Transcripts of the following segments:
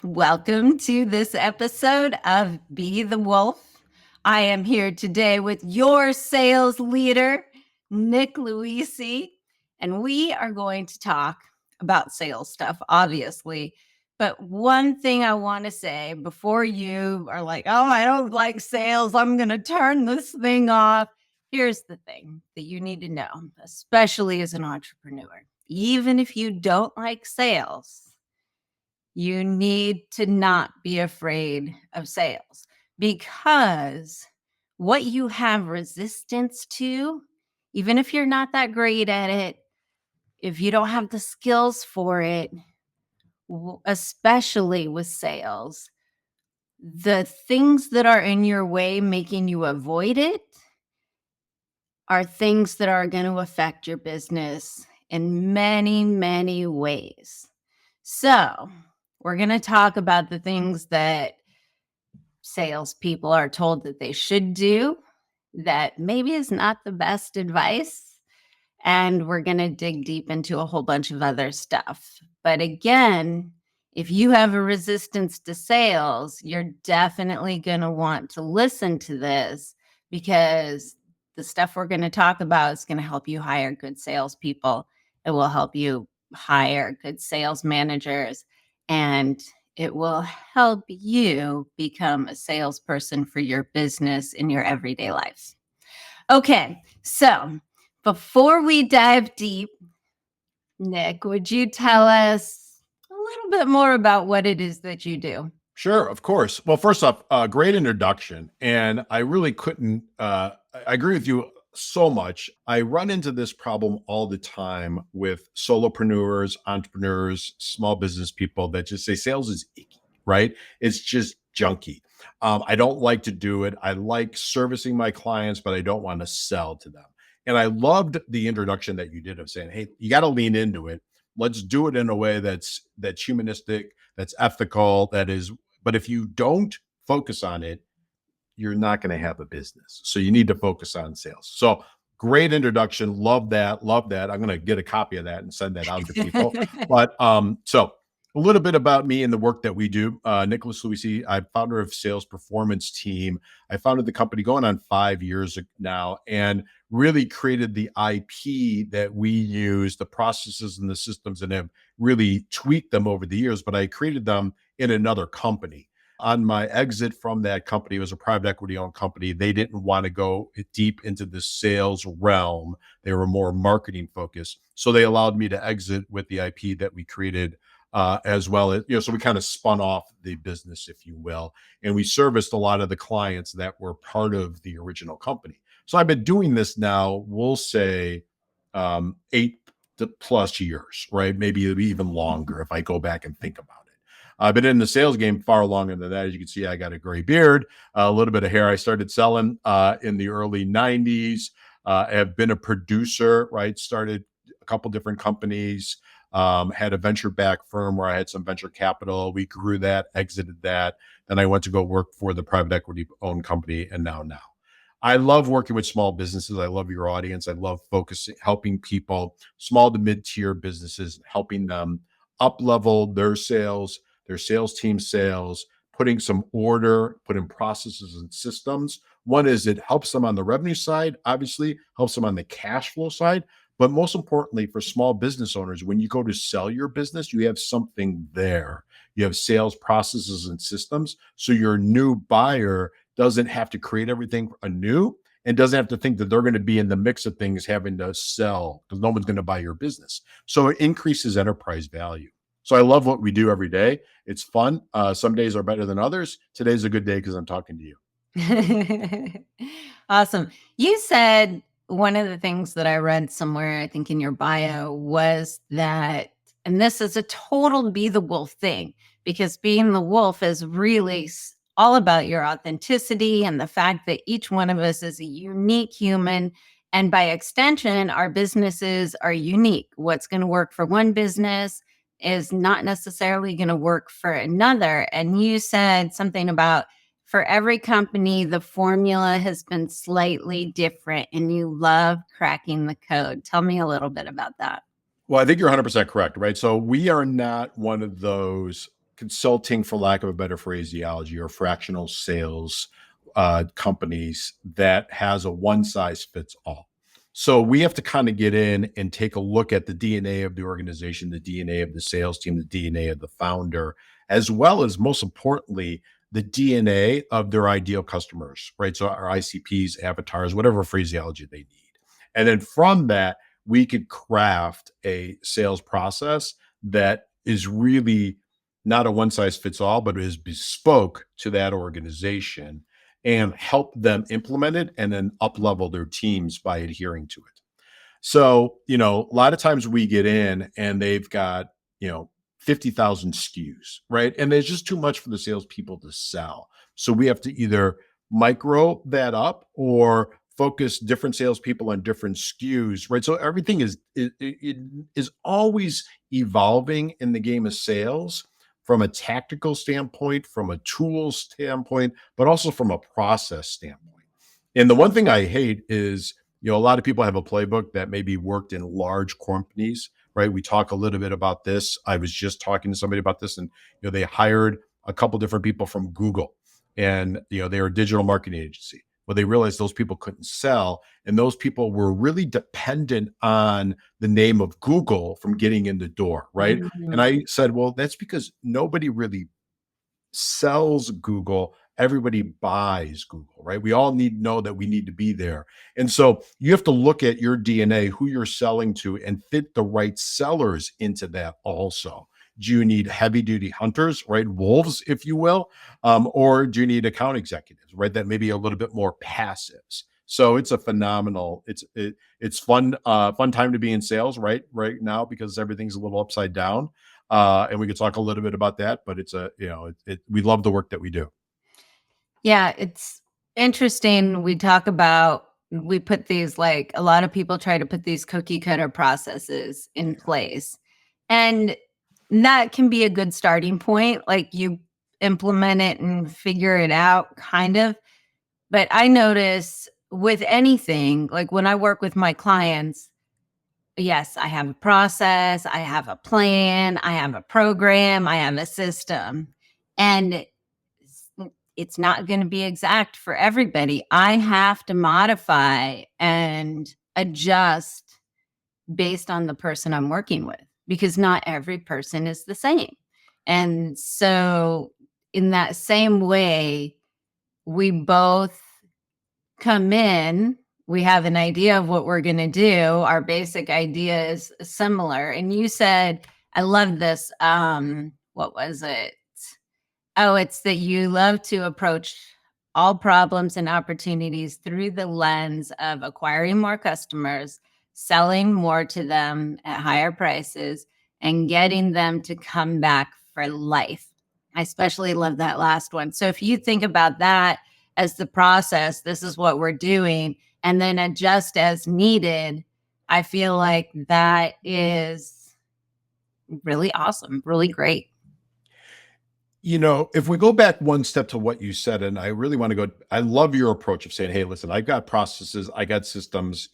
Welcome to this episode of Be the Wolf. I am here today with your sales leader, Nick Loise, and we are going to talk about sales stuff, obviously. But one thing I want to say before you are like, oh, I don't like sales, I'm going to turn this thing off. Here's the thing that you need to know, especially as an entrepreneur. Even if you don't like sales, you need to not be afraid of sales, because what you have resistance to, even if you're not that great at it, if you don't have the skills for it, especially with sales, the things that are in your way making you avoid it are things that are going to affect your business in many, many ways. So, we're going to talk about the things that salespeople are told that they should do that maybe is not the best advice. And we're going to dig deep into a whole bunch of other stuff. But again, if you have a resistance to sales, you're definitely going to want to listen to this, because the stuff we're going to talk about is going to help you hire good salespeople. It will help you hire good sales managers, and it will help you become a salesperson for your business in your everyday life. Okay, so before we dive deep, Nick, would you tell us a little bit more about what it is that you do? Sure, of course. Well, first off, great introduction. And I really couldn't, I agree with you so much. I run into this problem all the time with solopreneurs, entrepreneurs, small business people that just say sales is icky, right? It's just junky. I don't like to do it. I like servicing my clients, but I don't want to sell to them. And I loved the introduction that you did of saying, hey, you got to lean into it. Let's do it in a way that's humanistic, that's ethical, that is, but if you don't focus on it, you're not going to have a business. So you need to focus on sales. So great introduction. Love that. Love that. I'm going to get a copy of that and send that out to people. But so a little bit about me and the work that we do. Nicholas Luisi, I'm founder of Sales Performance Team. I founded the company going on 5 years now, and really created the IP that we use, the processes and the systems, and have really tweaked them over the years. But I created them in another company. On my exit from that company, it was a private equity owned company. They didn't want to go deep into the sales realm. They were more marketing focused. So they allowed me to exit with the IP that we created, as well as, so we kind of spun off the business, if you will, and we serviced a lot of the clients that were part of the original company. So I've been doing this now, we'll say, 8+ years, right? Maybe even longer if I go back and think about it. I've been in the sales game far longer than that. As you can see, I got a gray beard, a little bit of hair. I started selling in the early 90s. I have been a producer, right? Started a couple different companies, had a venture-backed firm where I had some venture capital. We grew that, exited that. Then I went to go work for the private equity-owned company, and now. I love working with small businesses. I love your audience. I love focusing, helping people, small to mid-tier businesses, helping them up-level their sales team sales, putting some order, putting processes and systems. One is it helps them on the revenue side, obviously, helps them on the cash flow side. But most importantly, for small business owners, when you go to sell your business, you have something there. You have sales processes and systems. So your new buyer doesn't have to create everything anew, and doesn't have to think that they're going to be in the mix of things having to sell, because no one's going to buy your business. So it increases enterprise value. So I love what we do every day. It's fun. Some days are better than others. Today's a good day because I'm talking to you. Awesome. You said one of the things that I read somewhere, I think in your bio, was that, and this is a total be the wolf thing, because being the wolf is really all about your authenticity and the fact that each one of us is a unique human. And by extension, our businesses are unique. What's going to work for one business is not necessarily going to work for another. And you said something about, for every company, the formula has been slightly different, and you love cracking the code. Tell me a little bit about that. Well, I think you're 100% correct, right? So we are not one of those consulting, for lack of a better phraseology, or fractional sales companies that has a one size fits all. So we have to kind of get in and take a look at the DNA of the organization, the DNA of the sales team, the DNA of the founder, as well as, most importantly, the DNA of their ideal customers, right? So our ICPs, avatars, whatever phraseology they need. And then from that, we could craft a sales process that is really not a one size fits all, but is bespoke to that organization and help them implement it and then up level their teams by adhering to it. So, a lot of times we get in and they've got, 50,000 SKUs, right? And there's just too much for the salespeople to sell. So we have to either micro that up or focus different salespeople on different SKUs, right? So everything it is always evolving in the game of sales from a tactical standpoint, from a tool standpoint, but also from a process standpoint. And the one thing I hate is, a lot of people have a playbook that maybe worked in large companies, right? We talk a little bit about this. I was just talking to somebody about this, and they hired a couple different people from Google, and they were a digital marketing agency. Well, they realized those people couldn't sell, and those people were really dependent on the name of Google from getting in the door, right? And Mhm. I said, well, that's because nobody really sells Google. Everybody buys Google, right? We all need to know that we need to be there. And so you have to look at your DNA, who you're selling to, and fit the right sellers into that also. Do you need heavy duty hunters, right? Wolves, if you will, or do you need account executives, right? That may be a little bit more passives. So it's a phenomenal, it's fun time to be in sales right now because everything's a little upside down. And we could talk a little bit about that, but it's we love the work that we do. Yeah, it's interesting. We put these, like, a lot of people try to put these cookie cutter processes in place. And that can be a good starting point. Like, you implement it and figure it out, kind of. But I notice with anything, like when I work with my clients, yes, I have a process, I have a plan, I have a program, I have a system. And it's not going to be exact for everybody. I have to modify and adjust based on the person I'm working with because not every person is the same. And so, in that same way, we both come in, we have an idea of what we're going to do. Our basic idea is similar. And you said, I love this. What was it? Oh, it's that you love to approach all problems and opportunities through the lens of acquiring more customers, selling more to them at higher prices, and getting them to come back for life. I especially love that last one. So if you think about that as the process, this is what we're doing, and then adjust as needed, I feel like that is really awesome, really great. If we go back one step to what you said, and I really want to go, I love your approach of saying, hey, listen, I got processes, I got systems,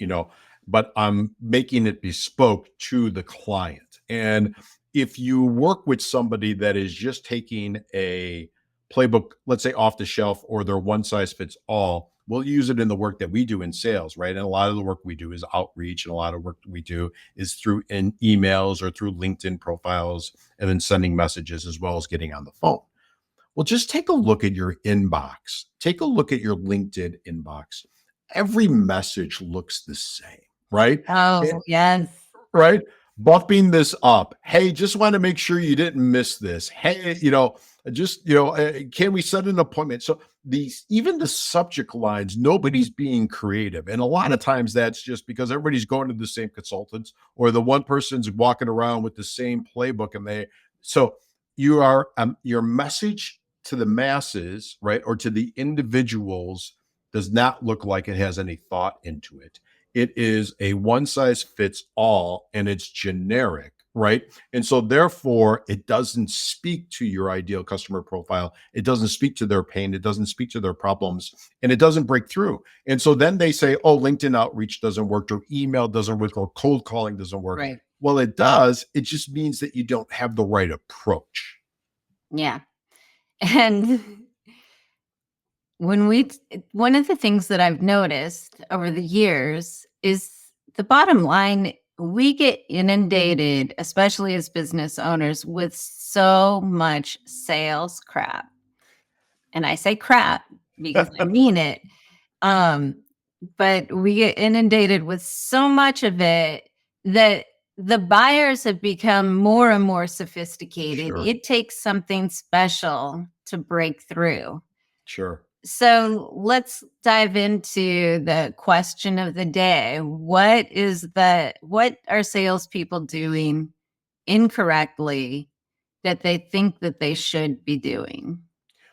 but I'm making it bespoke to the client. And if you work with somebody that is just taking a playbook, let's say off the shelf, or they're one size fits all, we'll use it in the work that we do in sales, right? And a lot of the work we do is outreach, and a lot of work we do is through in emails or through LinkedIn profiles, and then sending messages as well as getting on the phone. Well, just take a look at your inbox. Take a look at your LinkedIn inbox. Every message looks the same, right? Oh, yes. Right? Bumping this up. Hey, just want to make sure you didn't miss this. Hey, can we set an appointment? So these, even the subject lines, nobody's being creative. And a lot of times that's just because everybody's going to the same consultants, or the one person's walking around with the same playbook. So your message to the masses, right? Or to the individuals does not look like it has any thought into it. It is a one size fits all, and it's generic, right? And so therefore it doesn't speak to your ideal customer profile. It doesn't speak to their pain. It doesn't speak to their problems, and it doesn't break through. And so then they say, oh, LinkedIn outreach doesn't work, or email doesn't work, or cold calling doesn't work. Right. Well, it does. It just means that you don't have the right approach. Yeah. And one of the things that I've noticed over the years is the bottom line, we get inundated, especially as business owners, with so much sales crap. And I say crap because I mean it. Um, but we get inundated with so much of it that the buyers have become more and more sophisticated. Sure. It takes something special to break through. Sure. So let's dive into the question of the day. What are salespeople doing incorrectly that they think that they should be doing?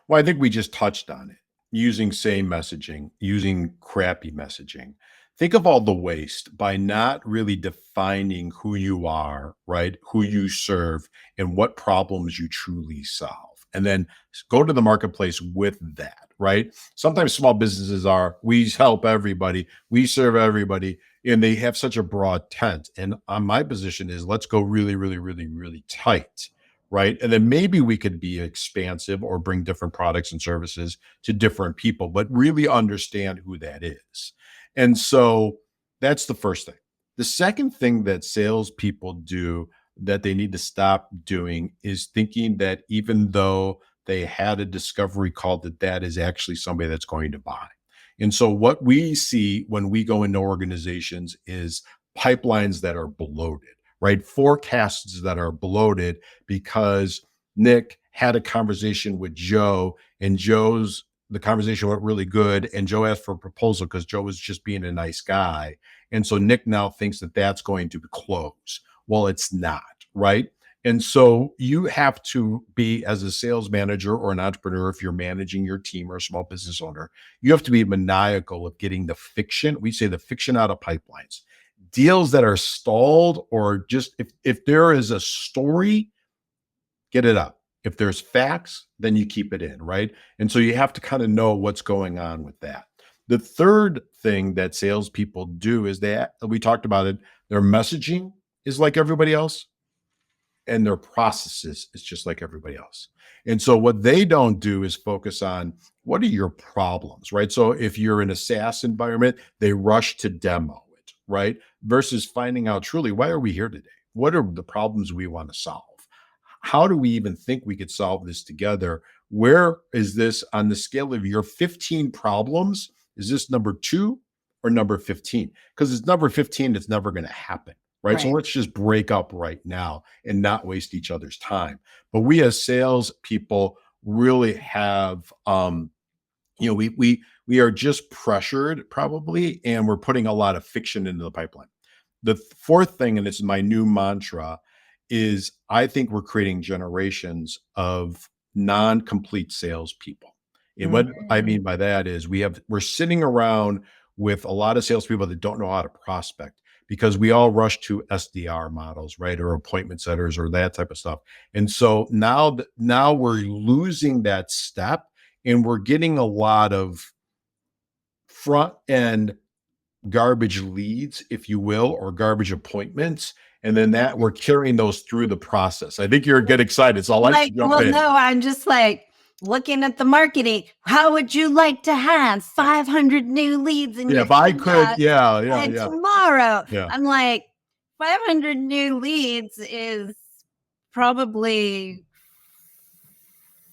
Well, I think we just touched on it. Using same messaging, using crappy messaging. Think of all the waste by not really defining who you are, right? Who you serve and what problems you truly solve. And then go to the marketplace with that, right? Sometimes small businesses are, we help everybody, we serve everybody, and they have such a broad tent. And on my position is let's go really, really, really, really tight, right? And then maybe we could be expansive or bring different products and services to different people, but really understand who that is. And so that's the first thing. The second thing that salespeople do that they need to stop doing is thinking that even though they had a discovery call, that is actually somebody that's going to buy. And so what we see when we go into organizations is pipelines that are bloated, right? Forecasts that are bloated because Nick had a conversation with Joe and the conversation went really good and Joe asked for a proposal because Joe was just being a nice guy. And so Nick now thinks that that's going to close. Well, it's not, right? And so you have to be, as a sales manager or an entrepreneur, if you're managing your team or a small business owner, you have to be maniacal of getting the fiction. We say the fiction out of pipelines. Deals that are stalled, or just if there is a story, get it out. If there's facts, then you keep it in, right? And so you have to kind of know what's going on with that. The third thing that salespeople do is that we talked about it, their messaging is like everybody else, and their processes is just like everybody else. And so what they don't do is focus on what are your problems, right? So if you're in a SaaS environment, they rush to demo it, right? Versus finding out truly, why are we here today? What are the problems we want to solve? How do we even think we could solve this together? Where is this on the scale of your 15 problems? Is this number 2 or number 15? Because it's number 15, it's never going to happen. Right. So Right. let's just break up right now and not waste each other's time. But we as sales people really have we are just pressured probably, and we're putting a lot of fiction into the pipeline. The fourth thing, and it's my new mantra, is I think we're creating generations of non-complete salespeople. And what I Mm. mean by that is we're sitting around with a lot of salespeople that don't know how to prospect because we all rush to SDR models, right? Or appointment setters or that type of stuff. And so now we're losing that step and we're getting a lot of front end garbage leads, if you will, or garbage appointments. And then that we're carrying those through the process. I think you're get excited. So I'll let you jump Well, in. no, I'm just like looking at the marketing. How would you like to have 500 new leads in Yeah, your if I could, inbox and yeah. tomorrow? Yeah. I'm like, 500 new leads is probably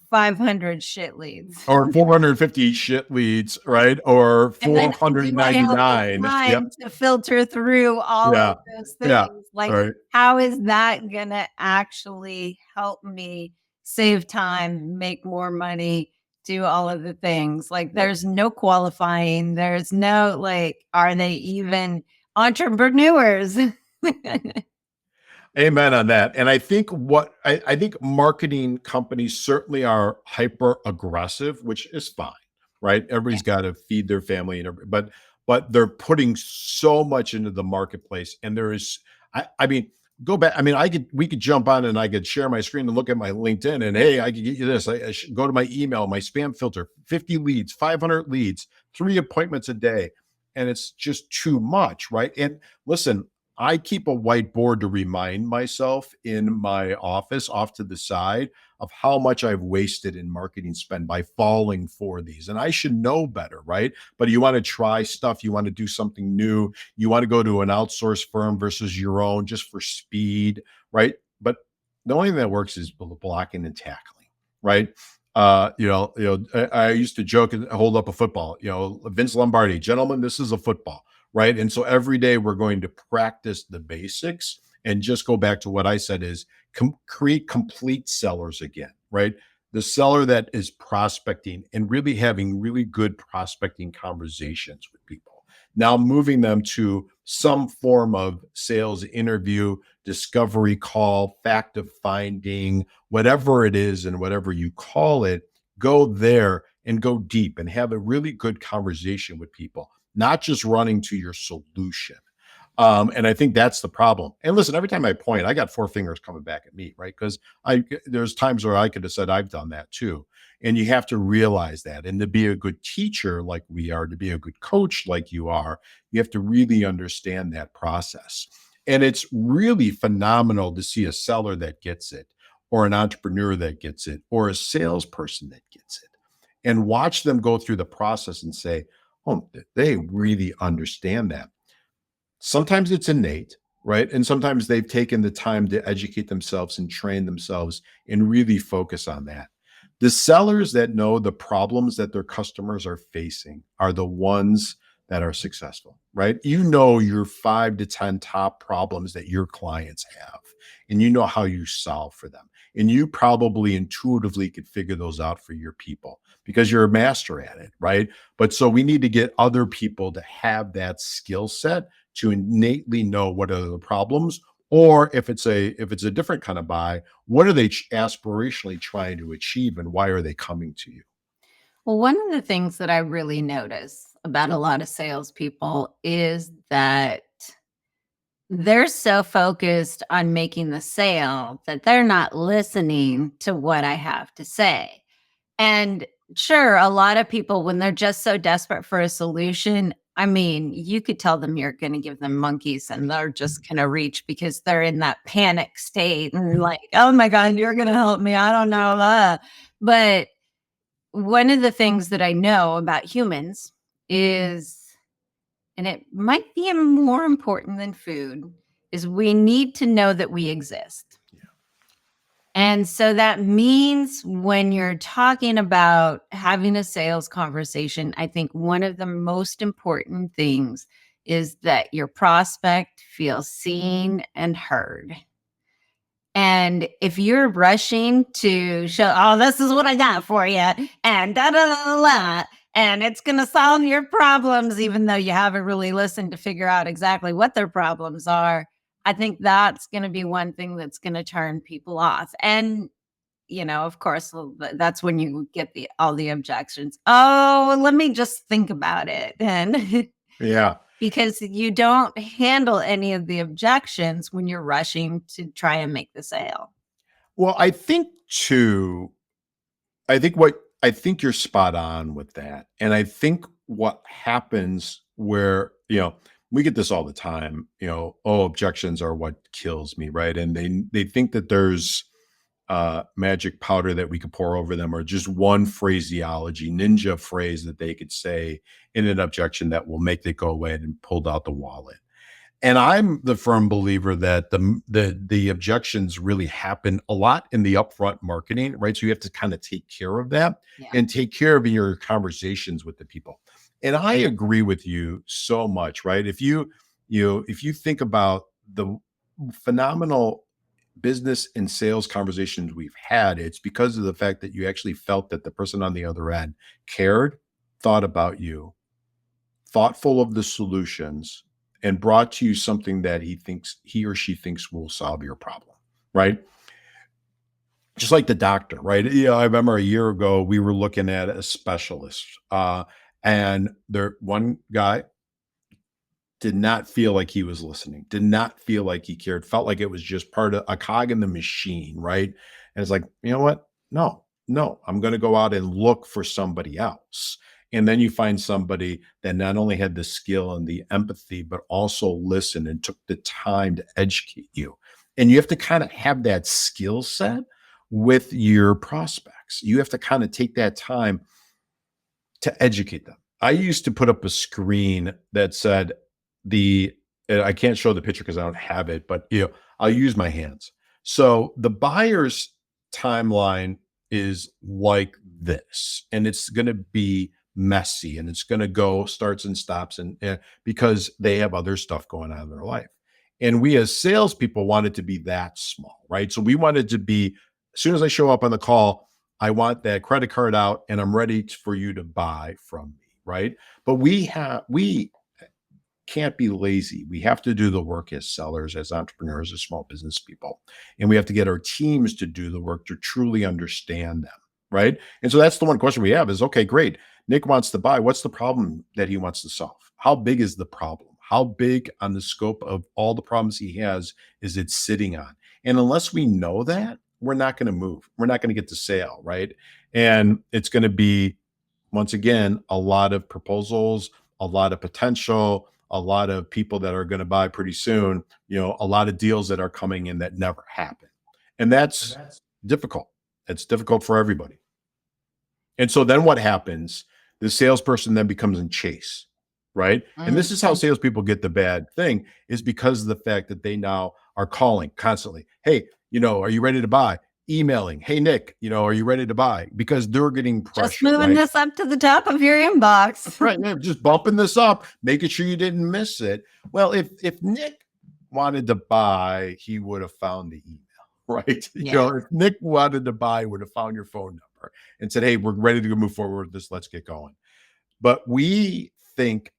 500 shit leads. Or 450 shit leads, right? Or And then do I have the 499. Yep. time to filter through all Yeah. of those Yeah. things? Like, All right. how is that gonna actually help me save time, make more money, do all of the things? Like, there's no qualifying. There's no like, are they even entrepreneurs? Amen on that. And I think I think marketing companies certainly are hyper aggressive, which is fine, right? Everybody's got to feed their family but they're putting so much into the marketplace. And there is I mean, go back. I mean, we could jump on and I could share my screen and look at my LinkedIn and hey, I could get you this. I should go to my email, my spam filter, 50 leads, 500 leads, 3 appointments a day. And it's just too much, right? And listen, I keep a whiteboard to remind myself in my office off to the side of how much I've wasted in marketing spend by falling for these. And I should know better, right? But you want to try stuff, you want to do something new, you want to go to an outsourced firm versus your own just for speed, right? But the only thing that works is blocking and tackling, right? I used to joke and hold up a football, Vince Lombardi, gentlemen, this is a football, right? And so every day we're going to practice the basics and just go back to what I said is create complete sellers again, right? The seller that is prospecting and really having really good prospecting conversations with people. Now moving them to some form of sales interview, discovery call, fact of finding, whatever it is and whatever you call it, go there and go deep and have a really good conversation with people, not just running to your solution. And I think that's the problem. And listen, every time I point, I got four fingers coming back at me, right? Because there's times where I could have said I've done that too. And you have to realize that. And to be a good teacher like we are, to be a good coach like you are, you have to really understand that process. And it's really phenomenal to see a seller that gets it, or an entrepreneur that gets it, or a salesperson that gets it, and watch them go through the process and say, oh, they really understand that. Sometimes it's innate, right? And sometimes they've taken the time to educate themselves and train themselves and really focus on that. The sellers that know the problems that their customers are facing are the ones that are successful, right? You know your 5 to 10 top problems that your clients have, and you know how you solve for them. And you probably intuitively could figure those out for your people because you're a master at it, right? But so we need to get other people to have that skill set to innately know what are the problems, or if it's a different kind of buy, what are they aspirationally trying to achieve and why are they coming to you? Well, one of the things that I really notice about a lot of salespeople is that they're so focused on making the sale that they're not listening to what I have to say. And sure, a lot of people, when they're just so desperate for a solution, I mean, you could tell them you're going to give them monkeys and they're just going to reach because they're in that panic state and like, oh my God, you're going to help me. I don't know. But one of the things that I know about humans is, and it might be more important than food, is we need to know that we exist. And so that means when you're talking about having a sales conversation, I think one of the most important things is that your prospect feels seen and heard. And if you're rushing to show, oh, this is what I got for you, and da da da da, da, and it's going to solve your problems, even though you haven't really listened to figure out exactly what their problems are, I think that's going to be one thing that's going to turn people off. And of course, that's when you get all the objections. Oh, let me just think about it, and Yeah. because you don't handle any of the objections when you're rushing to try and make the sale. Well, I think too, I think you're spot on with that. And I think what happens where, we get this all the time, oh, objections are what kills me, right? And they think that there's magic powder that we could pour over them, or just one phraseology, ninja phrase that they could say in an objection that will make it go away and pulled out the wallet. And I'm the firm believer that the objections really happen a lot in the upfront marketing, right? So you have to kind of take care of that Yeah. and take care of your conversations with the people. And I agree with you so much, right? If you think about the phenomenal business and sales conversations we've had, it's because of the fact that you actually felt that the person on the other end cared, thought about you, thoughtful of the solutions, and brought to you something that he or she thinks will solve your problem, right? Just like the doctor, right? I remember a year ago we were looking at a specialist, and there one guy did not feel like he was listening, did not feel like he cared, felt like it was just part of a cog in the machine, right? And it's like, you know what? No, no, I'm going to go out and look for somebody else. And then you find somebody that not only had the skill and the empathy, but also listened and took the time to educate you. And you have to kind of have that skill set with your prospects. You have to kind of take that time to educate them. I used to put up a screen that said the I can't show the picture because I don't have it, but I'll use my hands. So the buyer's timeline is like this, and it's going to be messy, and it's going to go starts and stops, and because they have other stuff going on in their life. And we as salespeople want it to be that small, right? So we want it to be as soon as I show up on the call, I want that credit card out, and I'm ready for you to buy from me, right? But we can't be lazy. We have to do the work as sellers, as entrepreneurs, as small business people. And we have to get our teams to do the work to truly understand them, right? And so that's the one question we have is, okay, great. Nick wants to buy. What's the problem that he wants to solve? How big is the problem? How big on the scope of all the problems he has is it sitting on? And unless we know that, we're not going to move. We're not going to get the sale, right? And it's going to be, once again, a lot of proposals, a lot of potential, a lot of people that are going to buy pretty soon, a lot of deals that are coming in that never happen. And that's difficult. It's difficult for everybody. And so then what happens? The salesperson then becomes in chase, right? And this is how salespeople get the bad thing, is because of the fact that they now are calling constantly. Hey, are you ready to buy? Emailing, hey, Nick, are you ready to buy? Because they're getting pressure. Just moving this up to the top of your inbox. Right. Yeah, just bumping this up, making sure you didn't miss it. Well, if Nick wanted to buy, he would have found the email, right? Yeah. If Nick wanted to buy, he would have found your phone number and said, hey, we're ready to move forward with this. Let's get going. But we think,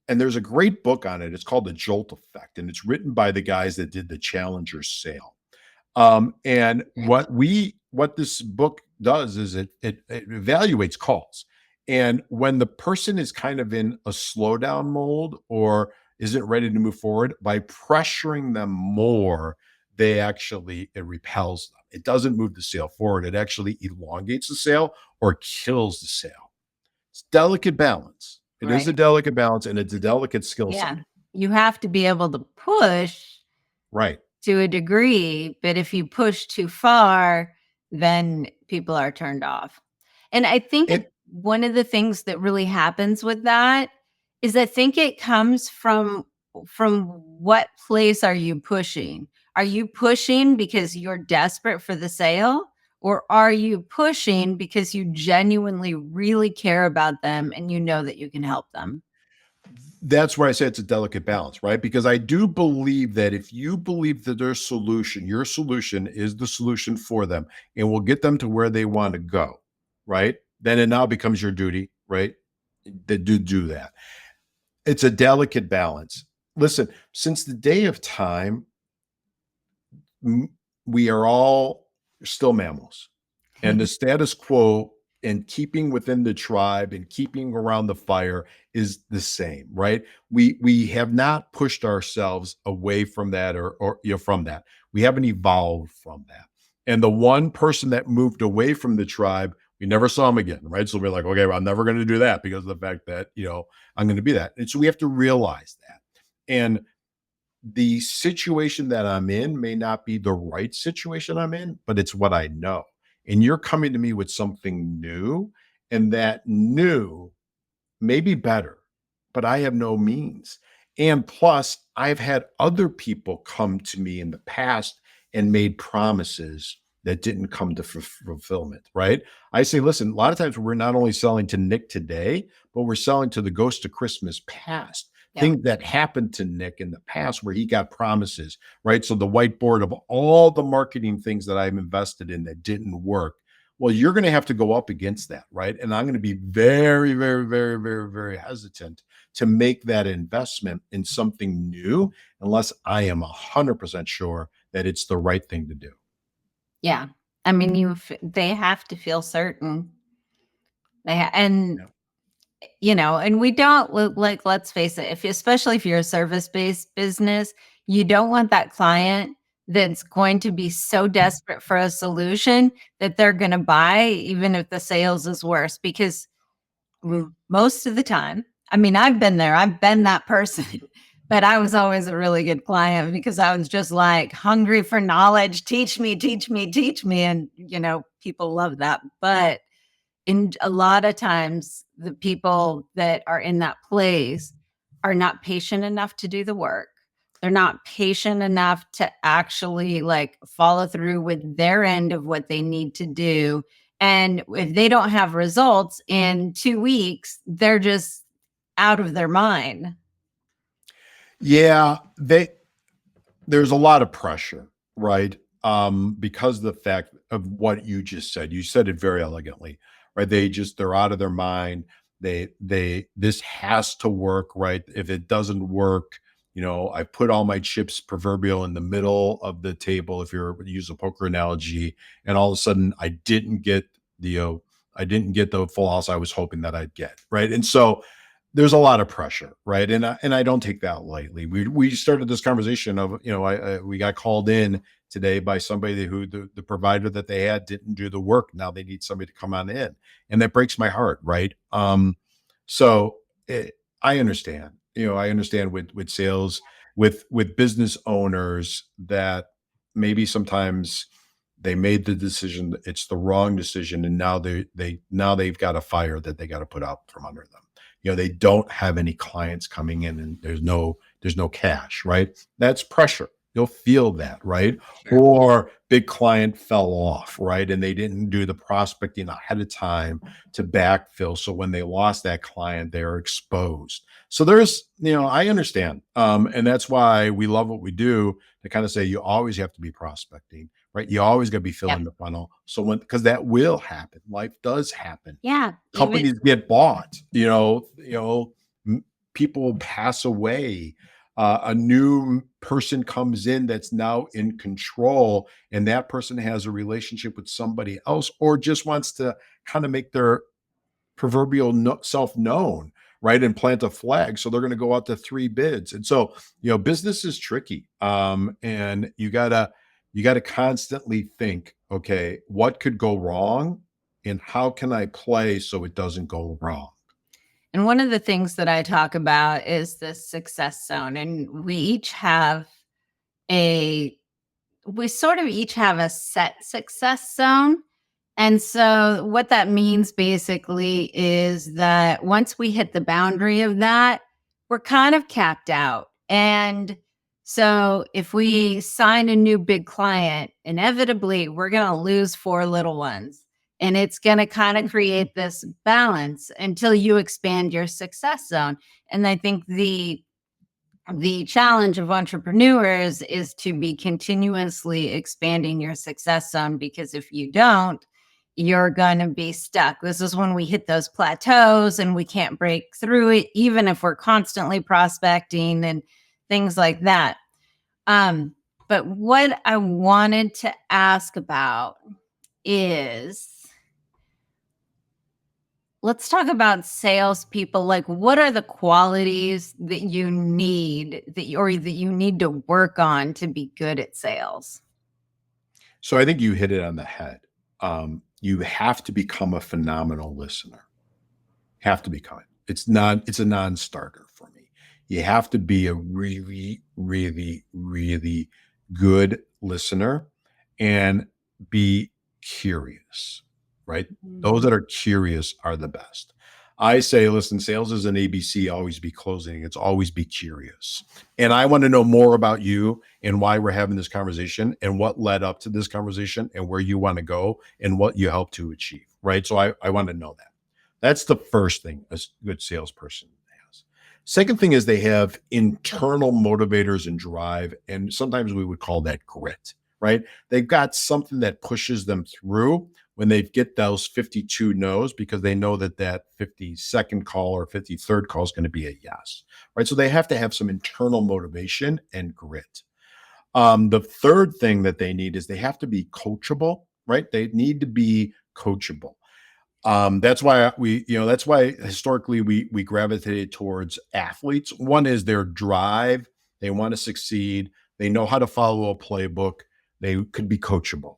and there's a great book on it. It's called The Jolt Effect, and it's written by the guys that did the Challenger sale. And what this book does is it evaluates calls. And when the person is kind of in a slowdown mode or isn't ready to move forward, by pressuring them more, it repels them. It doesn't move the sale forward. It actually elongates the sale or kills the sale. It's delicate balance. It is a delicate balance, and it's a delicate skill set. Yeah. You have to be able to push. Right. To a degree, but if you push too far, then people are turned off. And I think one of the things that really happens with that is I think it comes from what place are you pushing? Are you pushing because you're desperate for the sale? Or are you pushing because you genuinely really care about them and you know that you can help them? That's where I say it's a delicate balance, right? Because I do believe that if you believe that your solution is the solution for them and will get them to where they want to go, right? Then it now becomes your duty, right? To do that. It's a delicate balance. Listen, since the day of time, we are all still mammals. And the status quo and keeping within the tribe and keeping around the fire is the same, right? We have not pushed ourselves away from that or from that. We haven't evolved from that. And the one person that moved away from the tribe, we never saw him again, right? So we're like, okay, well, I'm never going to do that because of the fact that, I'm going to be that. And so we have to realize that. And the situation that I'm in may not be the right situation I'm in, but it's what I know. And you're coming to me with something new, and that new may be better, but I have no means. And plus, I've had other people come to me in the past and made promises that didn't come to fulfillment, right? I say, listen, a lot of times we're not only selling to Nick today, but we're selling to the ghost of Christmas past. Yeah. Things that happened to Nick in the past where he got promises, right? So the whiteboard of all the marketing things that I've invested in that didn't work. Well, you're going to have to go up against that, right? And I'm going to be very, very, very, very, very hesitant to make that investment in something new unless I am 100% sure that it's the right thing to do. Yeah. I mean, they have to feel certain. And we don't like, let's face it, especially if you're a service-based business, you don't want that client that's going to be so desperate for a solution that they're going to buy, even if the sales is worse, because most of the time. I mean, I've been there. I've been that person. But I was always a really good client because I was just like hungry for knowledge. Teach me, teach me, teach me. And, people love that. But in a lot of times, the people that are in that place are not patient enough to do the work. They're not patient enough to actually follow through with their end of what they need to do. And if they don't have results in 2 weeks, they're just out of their mind. Yeah, there's a lot of pressure, right? Because of the fact of what you just said. You said it very elegantly, right? They're out of their mind. This has to work, right? If it doesn't work, I put all my chips proverbial in the middle of the table, if you're to use a poker analogy, and all of a sudden I didn't get the full house I was hoping that I'd get, right? And so there's a lot of pressure, right? And I don't take that lightly. We started this conversation of, we got called in today by somebody who the provider that they had didn't do the work. Now they need somebody to come on in, and that breaks my heart, right? So I understand, I understand with sales, with business owners, that maybe sometimes they made the decision, it's the wrong decision, and now they've got a fire that they got to put out from under them. They don't have any clients coming in, and there's no cash, right? That's pressure. You'll feel that, right? Sure. Or big client fell off, right? And they didn't do the prospecting ahead of time to backfill. So when they lost that client, they're exposed. So I understand. And that's why we love what we do, to kind of say you always have to be prospecting, right? You always got to be Yep. filling the funnel. So because that will happen, life does happen. Yeah. Even Companies get bought, people pass away. A new person comes in that's now in control, and that person has a relationship with somebody else, or just wants to kind of make their proverbial self known, right? And plant a flag. So they're going to go out to three bids. And so, business is tricky. And you gotta constantly think, okay, what could go wrong, and how can I play so it doesn't go wrong? And one of the things that I talk about is the success zone. And a we sort of each have a set success zone. And so what that means basically is that once we hit the boundary of that, we're kind of capped out. And so if we sign a new big client, inevitably we're going to lose four little ones. And it's going to kind of create this balance until you expand your success zone. And I think the challenge of entrepreneurs is to be continuously expanding your success zone, because if you don't, you're going to be stuck. This is when we hit those plateaus and we can't break through it, even if we're constantly prospecting and things like that. But what I wanted to ask about is, let's talk about salespeople. What are the qualities that you need that you need to work on to be good at sales? So I think you hit it on the head. You have to become a phenomenal listener. Have to become it. It's a non-starter for me. You have to be a really, really, really good listener, and be curious, right? Those Mhm. that are curious are the best. I say, listen, sales is an ABC, always be closing. It's always be curious. And I want to know more about you, and why we're having this conversation, and what led up to this conversation, and where you want to go, and what you help to achieve, right? So I want to know that. That's the first thing a good salesperson has. Second thing is they have internal motivators and drive, and sometimes we would call that grit, right? They've got something that pushes them through when they get those 52 no's, because they know that 52nd call or 53rd call is going to be a yes, right? So they have to have some internal motivation and grit. The third thing that they need is they have to be coachable, right? They need to be coachable. That's why historically we gravitated towards athletes. One is their drive. They want to succeed. They know how to follow a playbook. They could be coachable.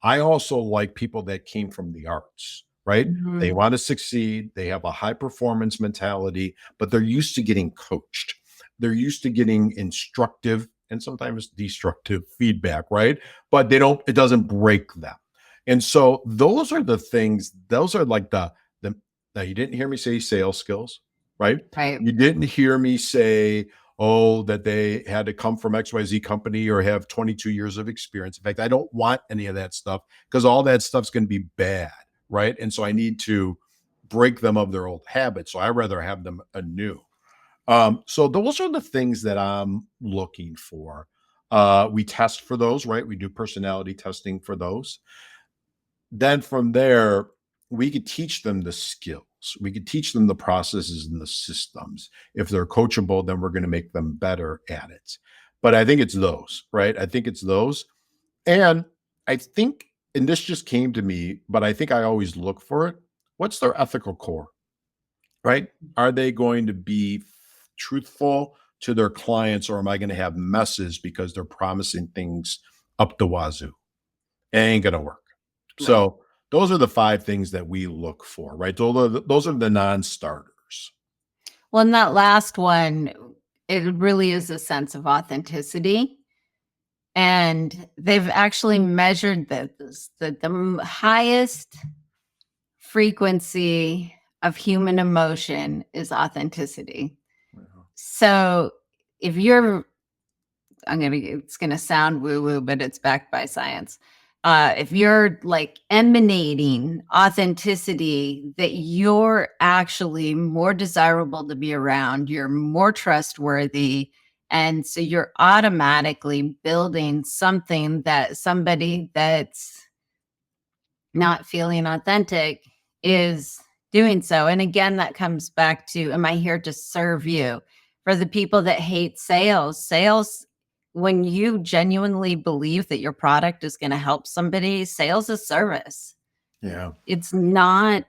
I also like people that came from the arts, right? They Mhm. want to succeed. They have a high performance mentality, but they're used to getting coached. They're used to getting instructive and sometimes destructive feedback, right? But it doesn't break them. And so those are the things, those are like the, now you didn't hear me say sales skills, right? Right. You didn't hear me say, oh, that they had to come from XYZ company or have 22 years of experience. In fact, I don't want any of that stuff because all that stuff's going to be bad, right? And so I need to break them of their old habits. So I rather have them anew. So those are the things that I'm looking for. We test for those, right? We do personality testing for those. Then from there, we could teach them the skills. We could teach them the processes and the systems. If they're coachable, then we're going to make them better at it. But I think it's those, right? I think it's those. And I think, and this just came to me, but I think I always look for it. What's their ethical core, right? Are they going to be truthful to their clients, or am I going to have messes because they're promising things up the wazoo? It ain't going to work. Right. So those are the 5 things that we look for, right? Those are the non-starters. Well, and that last one, it really is a sense of authenticity. And they've actually measured this, that the highest frequency of human emotion is authenticity. So if you're, it's gonna sound woo-woo, but it's backed by science. If you're like emanating authenticity, that you're actually more desirable to be around, you're more trustworthy. And so you're automatically building something that somebody that's not feeling authentic is doing so. And again, that comes back to, am I here to serve you? For the people that hate sales, when you genuinely believe that your product is going to help somebody, sales is service. Yeah. It's not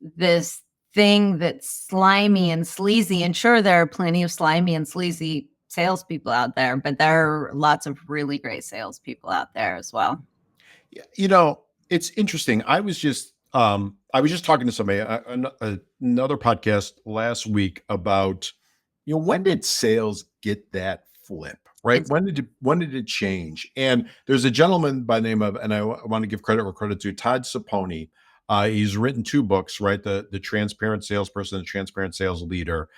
this thing that's slimy and sleazy. And sure, there are plenty of slimy and sleazy salespeople out there, but there are lots of really great salespeople out there as well. Yeah, it's interesting. I was just talking to somebody another podcast last week about, when did sales get that flip, right? It's When did it change? And there's a gentleman by the name of, and I want to give credit where credit's due, Todd Saponi. He's written 2 books, right? The Transparent Salesperson, the Transparent Sales Leader.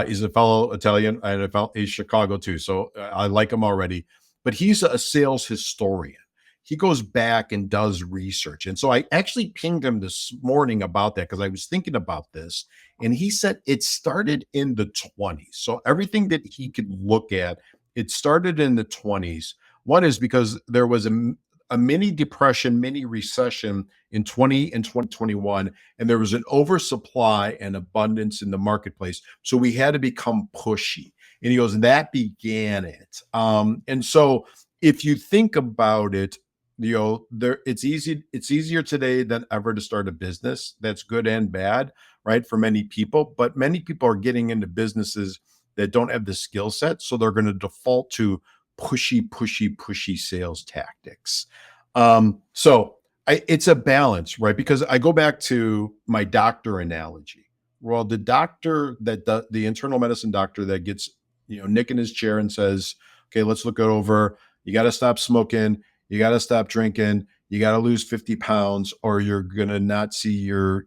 He's a fellow Italian, and he's Chicago too, so I like him already. But he's a sales historian. He goes back and does research. And so I actually pinged him this morning about that because I was thinking about this. And he said it started in the 20s. So everything that he could look at, it started in the 20s. One is because there was a mini depression, mini recession in 2021, and there was an oversupply and abundance in the marketplace. So we had to become pushy. And he goes, and that began it. And so if you think about it, it's easier today than ever to start a business. That's good and bad, right, for many people. But many people are getting into businesses that don't have the skill set, so they're going to default to pushy sales tactics. It's a balance, right? Because I go back to my doctor analogy. Well, the doctor the internal medicine doctor that gets Nick in his chair and says, okay, let's look it over. You got to stop smoking. You got to stop drinking. You got to lose 50 pounds or you're going to not see your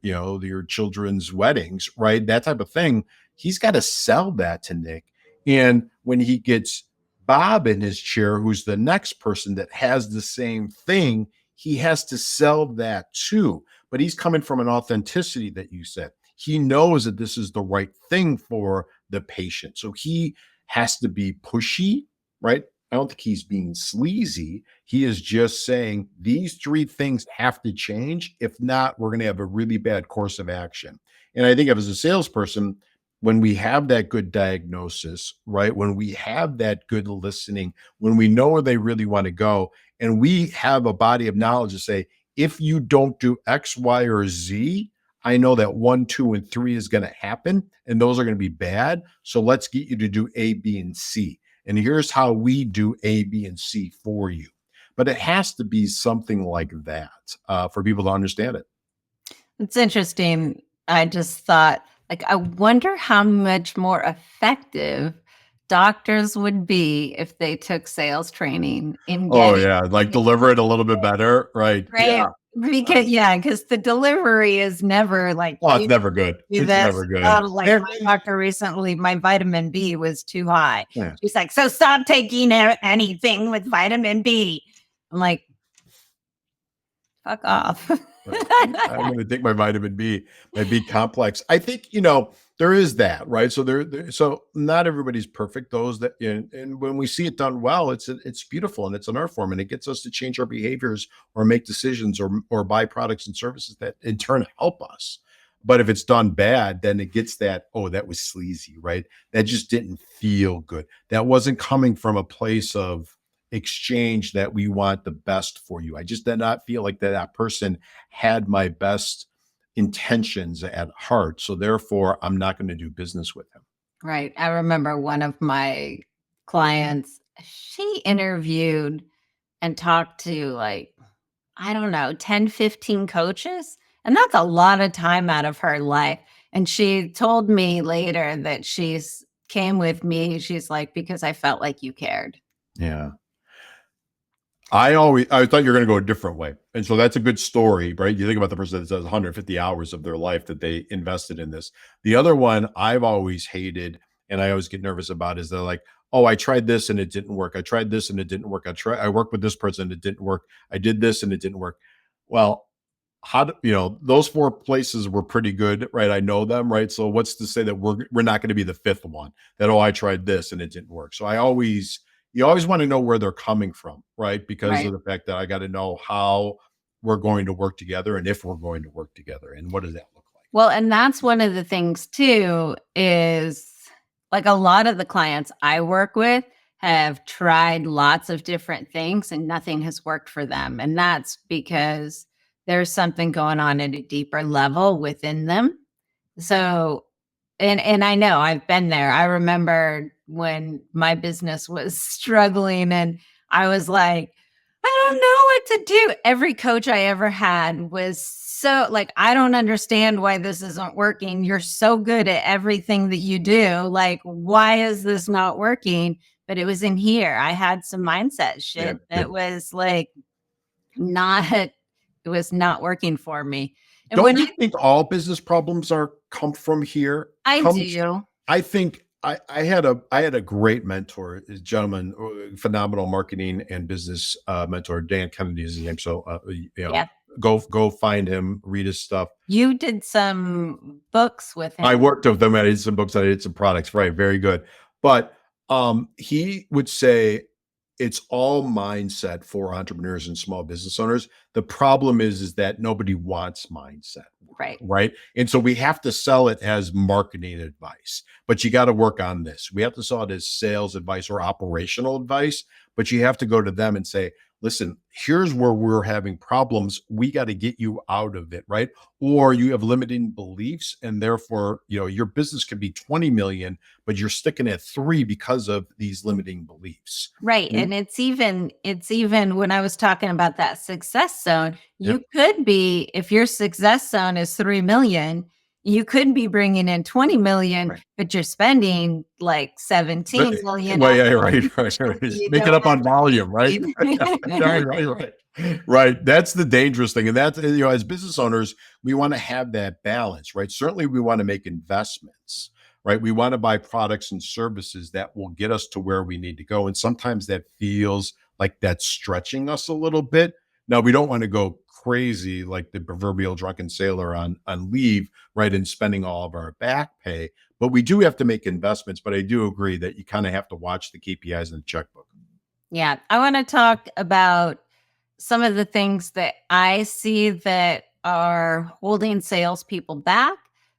children's weddings, right? That type of thing. He's got to sell that to Nick. And when he gets Bob in his chair, who's the next person that has the same thing, he has to sell that too. But he's coming from an authenticity that you said. He knows that this is the right thing for the patient. So he has to be pushy, right? I don't think he's being sleazy. He is just saying these 3 things have to change. If not, we're going to have a really bad course of action. And I think as a salesperson, when we have that good diagnosis, right? When we have that good listening, when we know where they really want to go, and we have a body of knowledge to say, if you don't do X, Y, or Z, I know that 1, 2, and 3 is going to happen, and those are going to be bad. So let's get you to do A, B, and C. And here's how we do A, B, and C for you. But it has to be something like that for people to understand it. It's interesting. I just thought, like, I wonder how much more effective doctors would be if they took sales training in Oh getting yeah, like deliver it a little bit better, right? right. Yeah. Because yeah, because the delivery is never like Oh, it's you never good. do It's this. never good. Like my doctor recently, my vitamin B was too high. Yeah. She's like, so stop taking anything with vitamin B. I'm like, fuck off. Right. I'm going to take my vitamin B, my B complex. I think, there is that, right? So so not everybody's perfect. Those that, and when we see it done well, it's beautiful and it's an art form and it gets us to change our behaviors or make decisions or buy products and services that in turn help us. But if it's done bad, then it gets that, oh, that was sleazy, right? That just didn't feel good. That wasn't coming from a place of exchange that we want the best for you. I just did not feel like that person had my best intentions at heart. So therefore, I'm not going to do business with him. Right. I remember one of my clients, she interviewed and talked to like, I don't know, 10, 15 coaches. And that's a lot of time out of her life. And she told me later that she's came with me. She's like, because I felt like you cared. Yeah. I thought you were going to go a different way. And so that's a good story, right? You think about the person that does 150 hours of their life that they invested in this. The other one I've always hated and I always get nervous about is they're like, oh, I tried this and it didn't work. I tried this and it didn't work. I worked with this person and it didn't work. I did this and it didn't work. Well, those four places were pretty good, right? I know them, right? So what's to say that we're not going to be the fifth one that, oh, I tried this and it didn't work. So you always want to know where they're coming from, right? Because of Right. the fact that I got to know how we're going to work together and if we're going to work together and what does that look like? Well, and that's one of the things too is like a lot of the clients I work with have tried lots of different things and nothing has worked for them. And that's because there's something going on at a deeper level within them. So, and I know I've been there. I remember when my business was struggling and I was like, I don't know what to do. Every coach I ever had was so like, I don't understand why this isn't working. You're so good at everything that you do. Like, why is this not working? But it was in here. I had some mindset Yeah. shit that was like not, it was not working for me. And Don't when you think all business problems come from here? I Comes do, I think I had a great mentor, a gentleman, phenomenal marketing and business mentor. Dan Kennedy is his name. So yeah, go find him, read his stuff. you did some books with I him, worked with them. I did some books. I did some products. Right, very good. But he would say it's all mindset for entrepreneurs and small business owners. The problem is that nobody wants mindset work, right? right? And so we have to sell it as marketing advice, but you got to work on this. We have to sell it as sales advice or operational advice, but you have to go to them and say, listen, here's where we're having problems. We got to get you out of it, right? Or you have limiting beliefs and therefore, your business could be 20 million, but you're sticking at 3 because of these limiting beliefs. Right. Mm, And it's even when I was talking about that success zone, yeah. you could be, if your success zone is 3 million, you could be bringing in 20 million, Right. but you're spending like But 17 million well, on yeah, right. you Make it don't up on volume, right? have. Right. Right. That's the dangerous thing. And that's, as business owners, we want to have that balance, right? Certainly we want to make investments, right? We want to buy products and services that will get us to where we need to go. And sometimes that feels like that's stretching us a little bit. Now we don't want to go crazy like the proverbial drunken sailor on leave, right? And spending all of our back pay. But we do have to make investments. But I do agree that you kind of have to watch the KPIs in the checkbook. Yeah. I want to talk about some of the things that I see that are holding salespeople back.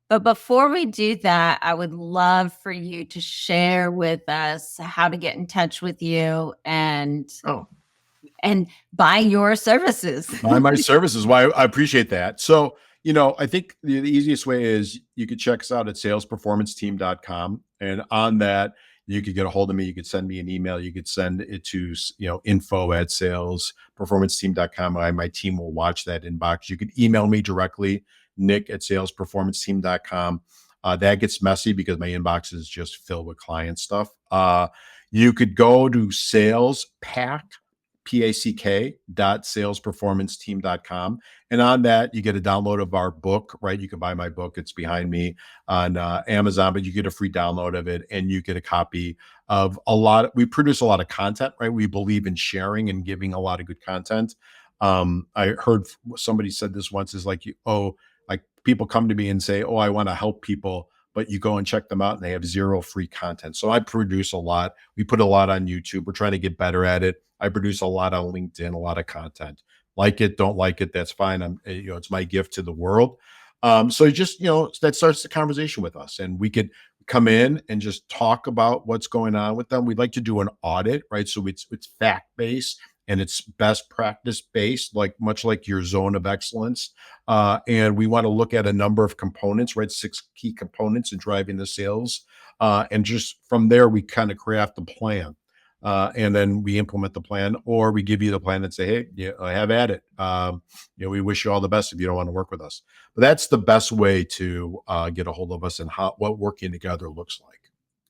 But before we do that, I would love for you to share with us how to get in touch with you Oh, and buy your services. buy my services. Why I appreciate that. So, I think the easiest way is you could check us out at salesperformanceteam.com. And on that, you could get a hold of me. You could send me an email. You could send it to, info@salesperformanceteam.com. My team will watch that inbox. You could email me directly nick@salesperformanceteam.com. That gets messy because my inbox is just filled with client stuff. You could go to salesperformanceteam.com. And on that, you get a download of our book, right? You can buy my book. It's behind me on Amazon, but you get a free download of it and you get a copy of we produce a lot of content, right? We believe in sharing and giving a lot of good content. I heard somebody said this once is like, like people come to me and say, I want to help people, but you go and check them out and they have zero free content. So I produce a lot. We put a lot on YouTube. We're trying to get better at it. I produce a lot on LinkedIn, a lot of content. Like it, don't like it, that's fine. It's my gift to the world. So that starts the conversation with us, and we could come in and just talk about what's going on with them. We'd like to do an audit, right? So it's fact-based and it's best practice based, much like your zone of excellence. And we want to look at a number of components, right? 6 key components in driving the sales. And just from there, we kind of craft a plan. And then we implement the plan, or we give you the plan and say, hey, have at it. We wish you all the best if you don't want to work with us. But that's the best way to get a hold of us and what working together looks like.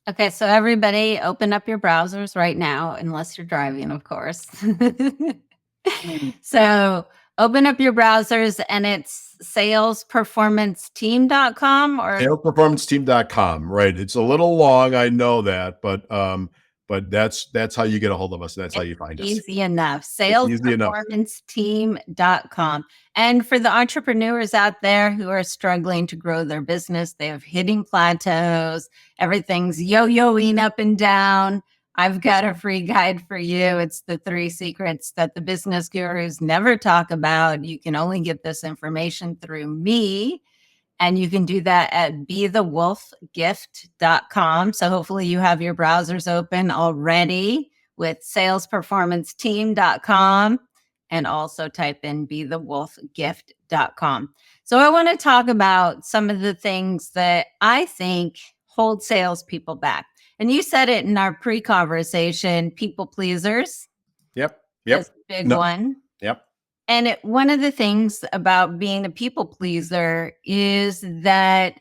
Okay, so everybody open up your browsers right now, unless you're driving, of course. So open up your browsers, and it's salesperformanceteam.com or salesperformanceteam.com, right? It's a little long, I know that, but that's how you get a hold of us. That's how you find us. Easy enough. Salesperformanceteam.com. And for the entrepreneurs out there who are struggling to grow their business, they have hitting plateaus, everything's yo-yoing up and down, I've got a free guide for you. It's the 3 secrets that the business gurus never talk about. You can only get this information through me. And you can do that at bethewolfgift.com. So hopefully you have your browsers open already with salesperformanceteam.com, and also type in bethewolfgift.com. So I want to talk about some of the things that I think hold salespeople back. And you said it in our pre-conversation, people pleasers. Yep. That's a big one. Yep. And one of the things about being a people pleaser is that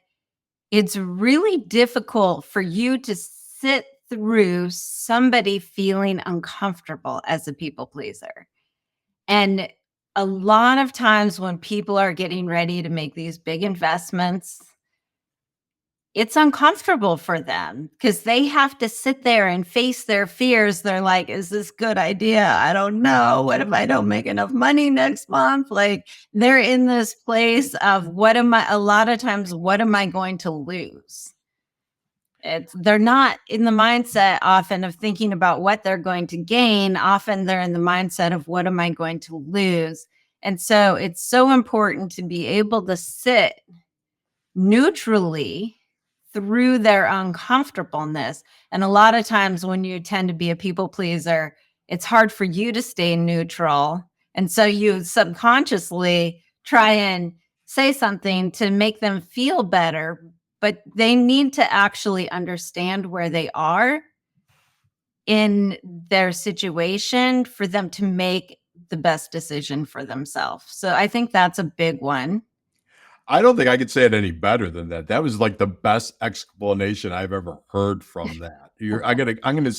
it's really difficult for you to sit through somebody feeling uncomfortable as a people pleaser. And a lot of times when people are getting ready to make these big investments, it's uncomfortable for them because they have to sit there and face their fears. They're like, is this a good idea? I don't know. What if I don't make enough money next month? Like, they're in this place of a lot of times, what am I going to lose? They're not in the mindset often of thinking about what they're going to gain. Often they're in the mindset of what am I going to lose? And so it's so important to be able to sit neutrally through their uncomfortableness. And a lot of times when you tend to be a people pleaser, it's hard for you to stay neutral. And so you subconsciously try and say something to make them feel better, but they need to actually understand where they are in their situation for them to make the best decision for themselves. So I think that's a big one. I don't think I could say it any better than that. That was like the best explanation I've ever heard from that. I'm gonna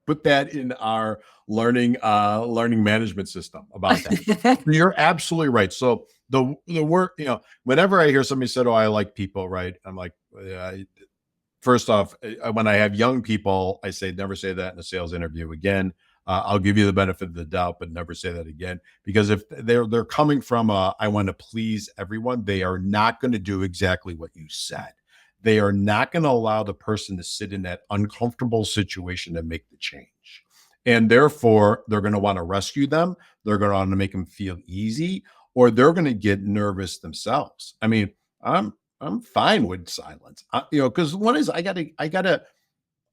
put that in our learning management system about that. You're absolutely right. So the word, whenever I hear somebody said, "Oh, I like people," right? I'm like, first off, when I have young people, I say never say that in a sales interview again. I'll give you the benefit of the doubt, but never say that again. Because if they're coming from I want to please everyone, they are not going to do exactly what you said. They are not going to allow the person to sit in that uncomfortable situation to make the change. And therefore, they're going to want to rescue them. They're going to want to make them feel easy, or they're going to get nervous themselves. I mean, I'm fine with silence, because one is I gotta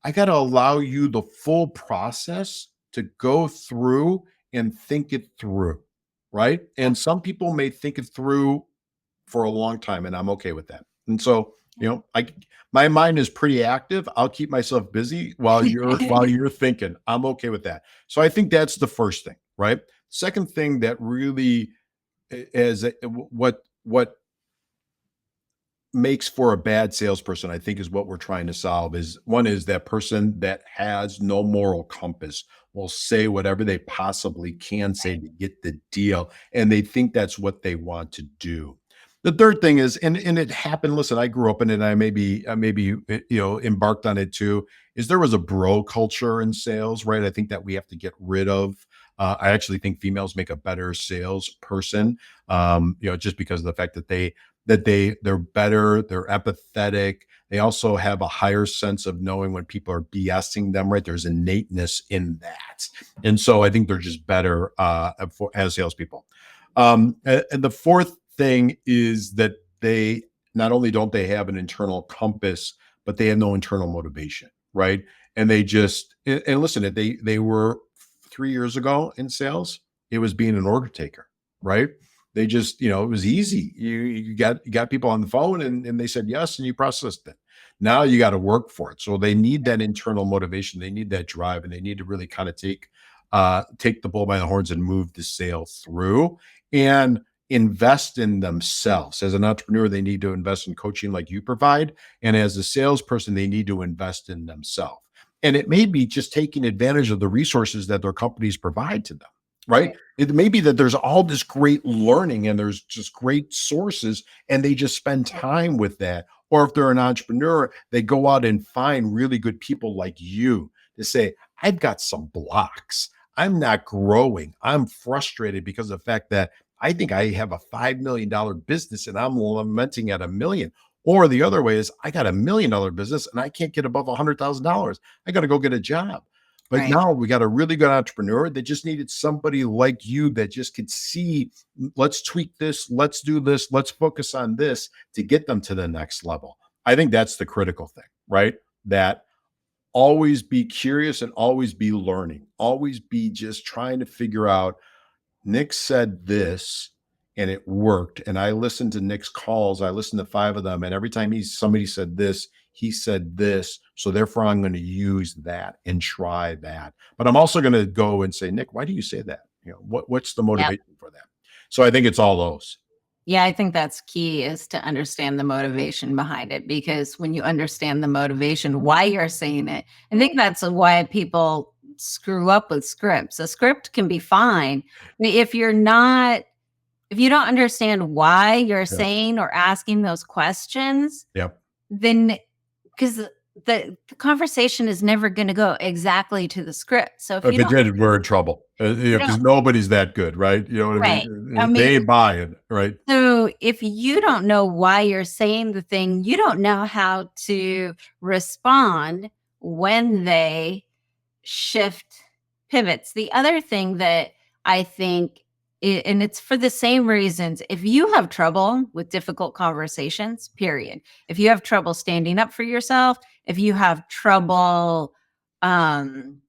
allow you the full process to go through and think it through, right? And some people may think it through for a long time, and I'm okay with that. And so, my mind is pretty active. I'll keep myself busy while you're thinking. I'm okay with that. So I think that's the first thing, right? Second thing that really is what makes for a bad salesperson, I think, is what we're trying to solve. Is one is that person that has no moral compass, will say whatever they possibly can say to get the deal, and they think that's what they want to do. The third thing is, and it happened. Listen, I grew up in it. I maybe embarked on it too. Is there was a bro culture in sales, right? I think that we have to get rid of. I actually think females make a better salesperson, just because of the fact that they're better, they're empathetic. They also have a higher sense of knowing when people are BSing them, right? There's innateness in that. And so I think they're just better as salespeople. And the fourth thing is that they not only don't they have an internal compass, but they have no internal motivation, right? And they just and listen, they were 3 years ago in sales, it was being an order taker, right? They just, it was easy. You got people on the phone and they said yes, and you processed it. Now you got to work for it. So they need that internal motivation. They need that drive, and they need to really kind of take the bull by the horns and move the sale through and invest in themselves. As an entrepreneur, they need to invest in coaching like you provide. And as a salesperson, they need to invest in themselves. And it may be just taking advantage of the resources that their companies provide to them, right? It may be that there's all this great learning and there's just great sources, and they just spend time with that. Or if they're an entrepreneur, they go out and find really good people like you to say, I've got some blocks. I'm not growing. I'm frustrated because of the fact that I think I have a $5 million business and I'm lamenting at 1 million. Or the other way is I got $1 million business and I can't get above $100,000. I got to go get a job. But Right. now we got a really good entrepreneur that just needed somebody like you that just could see, let's tweak this, let's do this, let's focus on this to get them to the next level. I think that's the critical thing, right? That always be curious and always be learning, always be just trying to figure out, Nick said this and it worked. And I listened to Nick's calls. I listened to 5 of them. And every time somebody said this, he said this. So therefore, I'm going to use that and try that. But I'm also going to go and say, Nick, why do you say that? What's the Yep. motivation for that? So I think it's all those. Yeah, I think that's key, is to understand the motivation behind it, because when you understand the motivation, why you're saying it, I think that's why people screw up with scripts. A script can be fine. If you don't understand why you're Yep. saying or asking those questions, Yep. then because the conversation is never going to go exactly to the script. So if If you it don't, did, we're in trouble. you Because don't, nobody's that good, right? You know what I right. I mean? They mean, ain't buying, right? so if you don't know why you're saying the thing, you don't know how to respond when they shift pivots. The other thing that I think, and it's for the same reasons, if you have trouble with difficult conversations, period, if you have trouble standing up for yourself, if you have trouble um,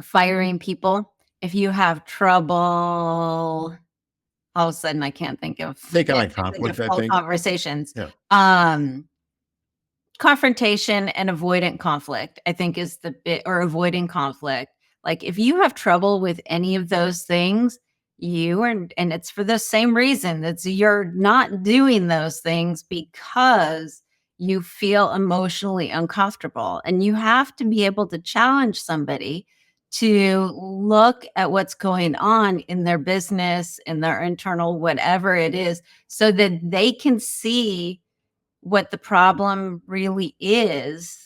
firing people, if you have trouble, all of a sudden I can't think of Taking on conflict, I difficult think. conversations. Yeah. Confrontation and avoidant conflict, I think, is the bit, or avoiding conflict. Like if you have trouble with any of those things, and it's for the same reason, that's you're not doing those things because you feel emotionally uncomfortable, and you have to be able to challenge somebody to look at what's going on in their business, in their internal, whatever it is, so that they can see what the problem really is.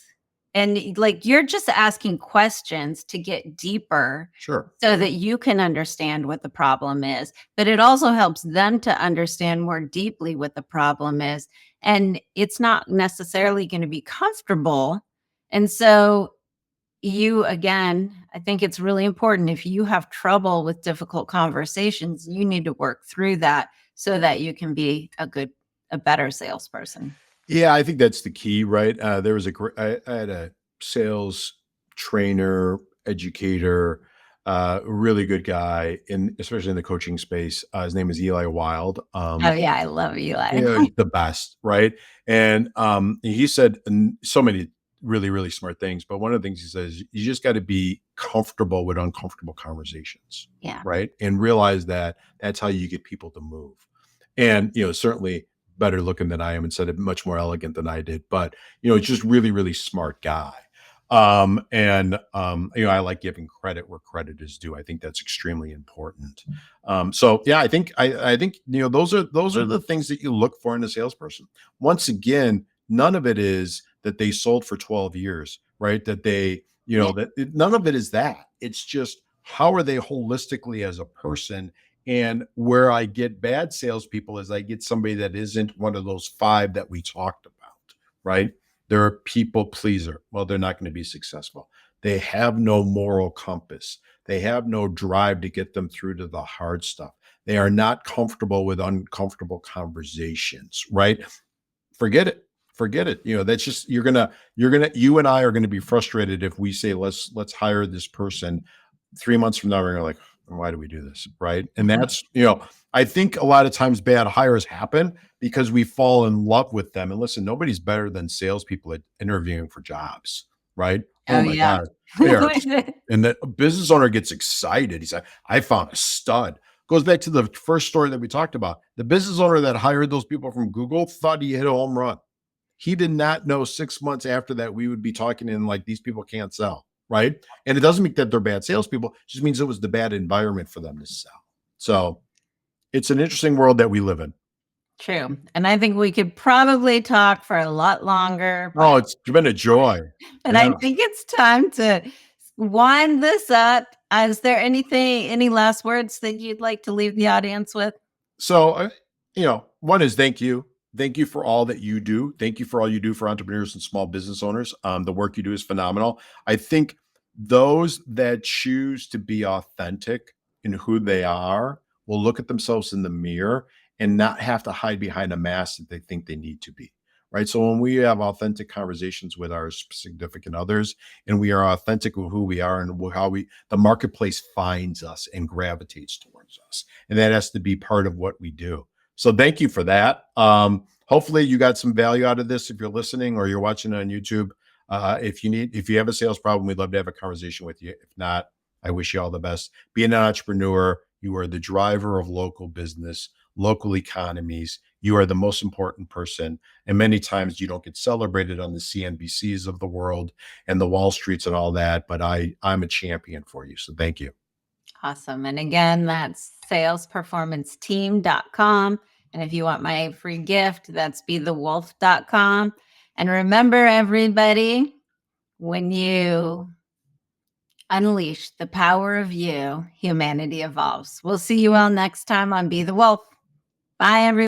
And like you're just asking questions to get deeper Sure. so that you can understand what the problem is. But it also helps them to understand more deeply what the problem is. And it's not necessarily going to be comfortable. And so again, I think it's really important, if you have trouble with difficult conversations, you need to work through that so that you can be a better salesperson. Yeah, I think that's the key, right? There was I had a sales trainer, educator, really good guy especially in the coaching space. His name is Eli Wild. Oh, yeah, I love Eli. The best, right? And he said so many really, really smart things. But one of the things he says, you just got to be comfortable with uncomfortable conversations, Yeah. right? And realize that that's how you get people to move. And certainly better looking than I am and said it much more elegant than I did. But it's just really, really smart guy. I like giving credit where credit is due. I think that's extremely important. So yeah, I think those are the things that you look for in a salesperson. Once again, none of it is that they sold for 12 years, right? That they, Yeah. none of it is that. It's just how are they holistically as a person. And where I get bad salespeople is I get somebody that isn't one of those five that we talked about, right? They're a people pleaser. Well, they're not going to be successful. They have no moral compass. They have no drive to get them through to the hard stuff. They are not comfortable with uncomfortable conversations, right? Forget it. Forget it. That's just you and I are gonna be frustrated if we say let's hire this person 3 months from now. We're gonna like, why do we do this? Right. And Mhm. that's, I think a lot of times bad hires happen because we fall in love with them. And listen, nobody's better than salespeople at interviewing for jobs, right? Oh, Oh my yeah. God. They are, and the business owner gets excited. He's like, I found a stud. Goes back to the first story that we talked about. The business owner that hired those people from Google thought he hit a home run. He did not know 6 months after that we would be talking in like these people can't sell, right? And it doesn't mean that they're bad salespeople, it just means it was the bad environment for them to sell. So it's an interesting world that we live in. True. And I think we could probably talk for a lot longer, Oh, it's been a joy. but I Yeah. think it's time to wind this up. Is there any last words that you'd like to leave the audience with? So, one is thank you. Thank you for all that you do. Thank you for all you do for entrepreneurs and small business owners. The work you do is phenomenal. I think those that choose to be authentic in who they are will look at themselves in the mirror and not have to hide behind a mask that they think they need to be. Right. So when we have authentic conversations with our significant others and we are authentic with who we are and how the marketplace finds us and gravitates towards us. And that has to be part of what we do. So thank you for that. Hopefully you got some value out of this if you're listening or you're watching on YouTube. If you have a sales problem, we'd love to have a conversation with you. If not, I wish you all the best. Being an entrepreneur, you are the driver of local business, local economies. You are the most important person. And many times you don't get celebrated on the CNBCs of the world and the Wall Streets and all that. But I'm a champion for you. So thank you. Awesome. And again, that's salesperformanceteam.com. And if you want my free gift, that's bethewolf.com. And remember, everybody, when you unleash the power of you, humanity evolves. We'll see you all next time on Be the Wolf. Bye, everyone.